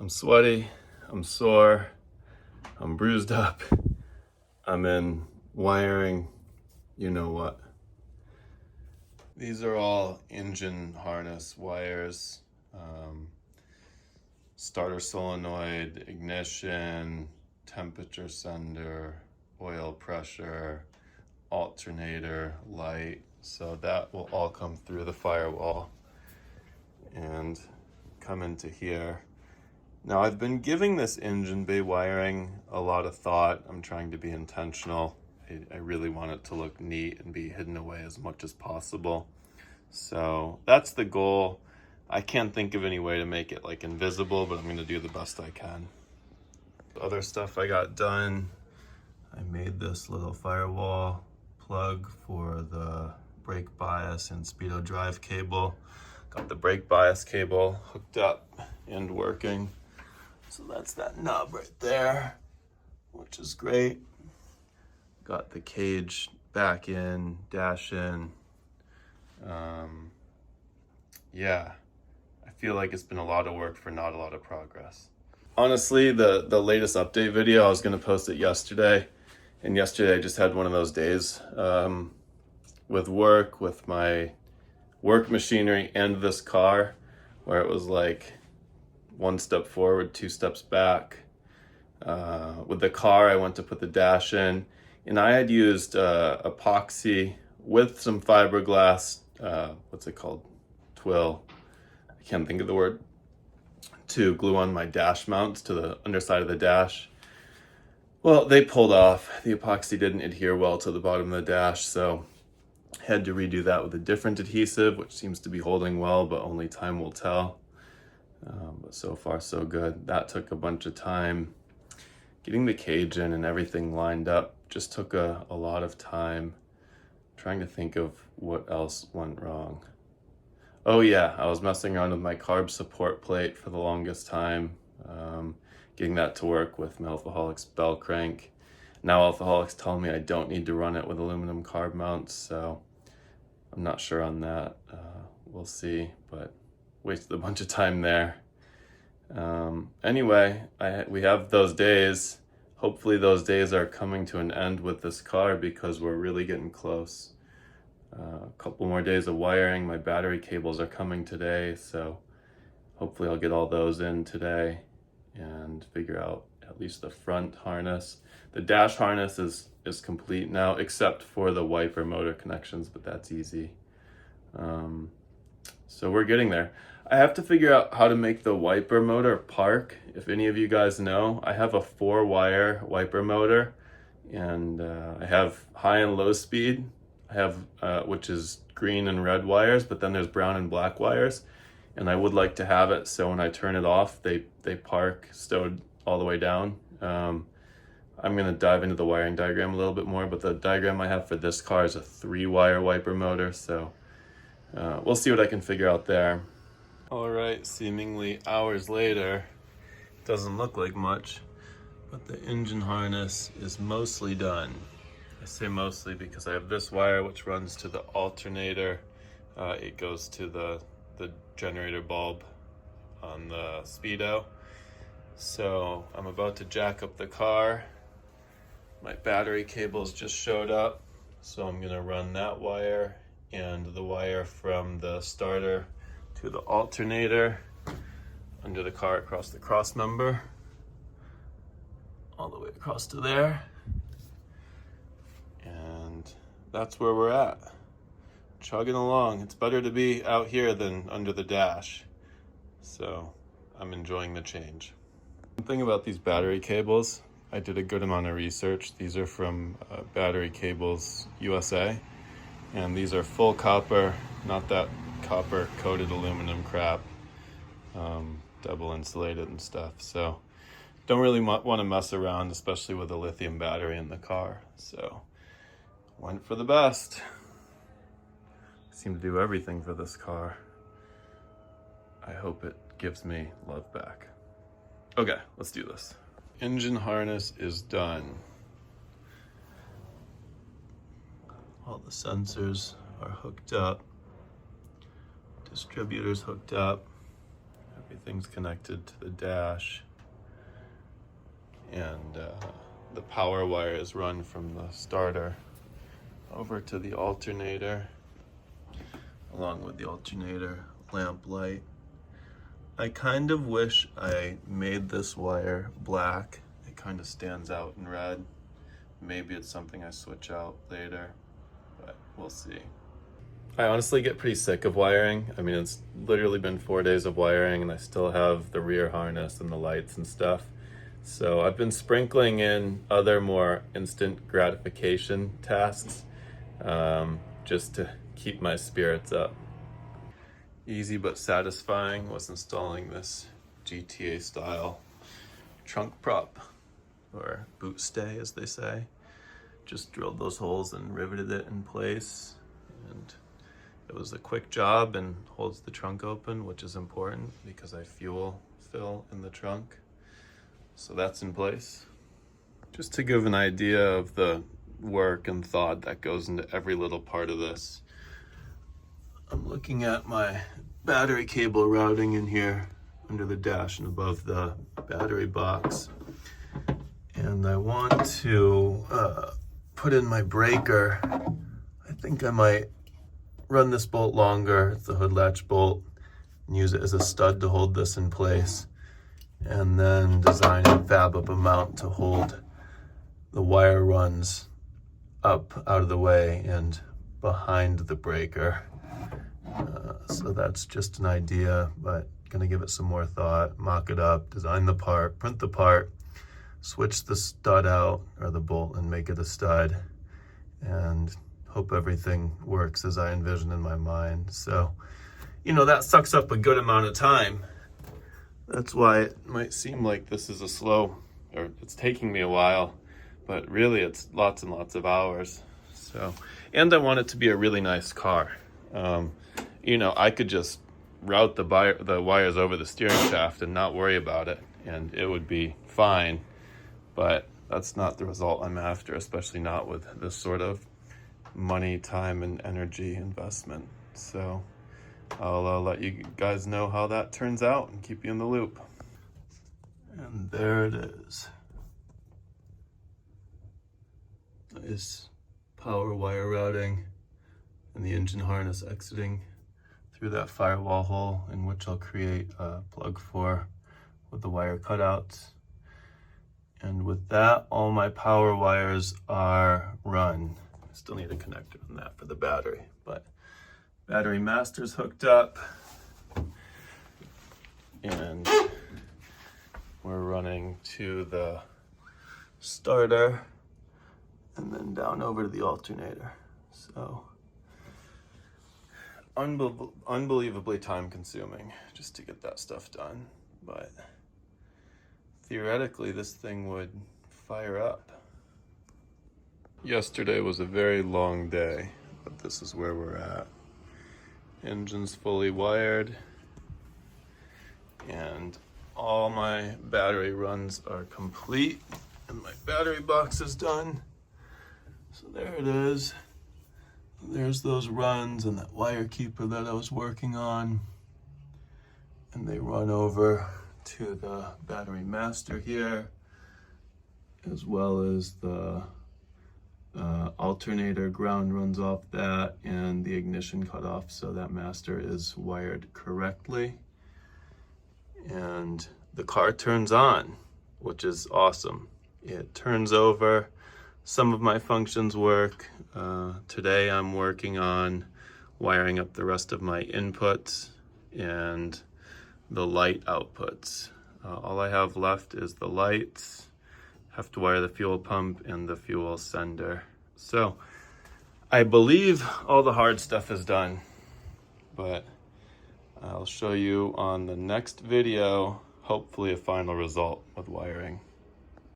I'm sweaty, I'm sore, I'm bruised up, I'm in wiring, you know what. These are all engine harness wires, starter solenoid, ignition, temperature sender, oil pressure, alternator, light. So that will all come through the firewall and come into here. Now I've been giving this engine bay wiring a lot of thought. I'm trying to be intentional. I really want it to look neat and be hidden away as much as possible. So that's the goal. I can't think of any way to make it like invisible, but I'm gonna do the best I can. Other stuff I got done, I made this little firewall plug for the brake bias and speedo drive cable. Got the brake bias cable hooked up and working. So that's that nub right there, which is great. Got the cage back in, dash in. Yeah, I feel like it's been a lot of work for not a lot of progress. Honestly, the latest update video, I was gonna post it yesterday, and yesterday I just had one of those days with work, with my work machinery and this car, where it was like one step forward, two steps back. With the car, I went to put the dash in, and I had used epoxy with some fiberglass, what's it called? Twill. I can't think of the word. To glue on my dash mounts to the underside of the dash. Well, they pulled off. The epoxy didn't adhere well to the bottom of the dash, so had to redo that with a different adhesive, which seems to be holding well, but only time will tell. But so far so good. That took a bunch of time. Getting the cage in and everything lined up just took a lot of time. Trying to think of what else went wrong. Oh yeah, I was messing around with my carb support plate for the longest time. Getting that to work with my Alfaholics bell crank. Now Alfaholics telling me I don't need to run it with aluminum carb mounts, so I'm not sure on that. We'll see, but wasted a bunch of time there. Anyway, we have those days. Hopefully those days are coming to an end with this car because we're really getting close. A couple more days of wiring. My battery cables are coming today, so hopefully I'll get all those in today and figure out at least the front harness. The dash harness is complete now, except for the wiper motor connections, but that's easy. So we're getting there. I have to figure out how to make the wiper motor park. If any of you guys know, I have a 4-wire wiper motor, and I have high and low speed. I have, which is green and red wires, but then there's brown and black wires. And I would like to have it so when I turn it off, they park stowed all the way down. I'm gonna dive into the wiring diagram a little bit more, but the diagram I have for this car is a 3-wire wiper motor, so we'll see what I can figure out there. All right, seemingly hours later, doesn't look like much, but the engine harness is mostly done. I say mostly because I have this wire which runs to the alternator. It goes to the generator bulb on the speedo. So I'm about to jack up the car. My battery cables just showed up, so I'm gonna run that wire and the wire from the starter to the alternator under the car across the cross member, all the way across to there. And that's where we're at. Chugging along. It's better to be out here than under the dash. So I'm enjoying the change. One thing about these battery cables, I did a good amount of research. These are from Battery Cables USA. And these are full copper, not that copper coated aluminum crap, double insulated and stuff. So don't really want to mess around, especially with a lithium battery in the car. So went for the best. I seem to do everything for this car. I hope it gives me love back. Okay, let's do this. Engine harness is done. All the sensors are hooked up. Distributors hooked up. Everything's connected to the dash, and the power wires run from the starter over to the alternator, along with the alternator lamp light. I kind of wish I made this wire black. It kind of stands out in red. Maybe it's something I switch out later, but we'll see. I honestly get pretty sick of wiring. I mean, it's literally been 4 days of wiring and I still have the rear harness and the lights and stuff. So I've been sprinkling in other more instant gratification tasks, just to keep my spirits up. Easy but satisfying was installing this GTA style trunk prop, or boot stay as they say. Just drilled those holes and riveted it in place, and it was a quick job and holds the trunk open, which is important because I fuel fill in the trunk. So that's in place. Just to give an idea of the work and thought that goes into every little part of this, I'm looking at my battery cable routing in here under the dash and above the battery box. And I want to put in my breaker. I think I might run this bolt longer, it's the hood latch bolt, and use it as a stud to hold this in place. And then design and fab up a mount to hold the wire runs up out of the way and behind the breaker. So that's just an idea, but gonna give it some more thought, mock it up, design the part, print the part, switch the stud out or the bolt and make it a stud, and hope everything works as I envision in my mind. So, you know, that sucks up a good amount of time. That's why it might seem like this is a slow, or it's taking me a while, but really it's lots and lots of hours. So, and I want it to be a really nice car. You know, I could just route the wires over the steering shaft and not worry about it, and it would be fine, but that's not the result I'm after, especially not with this sort of money, time, and energy investment. So I'll let you guys know how that turns out and keep you in the loop. And there it is. Nice power wire routing and the engine harness exiting through that firewall hole, in which I'll create a plug for with the wire cutouts. And with that, all my power wires are run. I still need a connector on that for the battery, but battery master's hooked up, and we're running to the starter and then down over to the alternator. So unbelievably time consuming just to get that stuff done, but theoretically this thing would fire up. Yesterday was a very long day, but this is where we're at. Engine's fully wired, and all my battery runs are complete, and my battery box is done. So there it is. There's those runs and that wire keeper that I was working on, and they run over to the battery master here, as well as the alternator ground runs off that, and the ignition cut off, so that master is wired correctly. And the car turns on, which is awesome. It turns over. Some of my functions work. Today I'm working on wiring up the rest of my inputs and the light outputs. All I have left is the lights. Have to wire the fuel pump and the fuel sender. So I believe all the hard stuff is done, but I'll show you on the next video, hopefully a final result with wiring.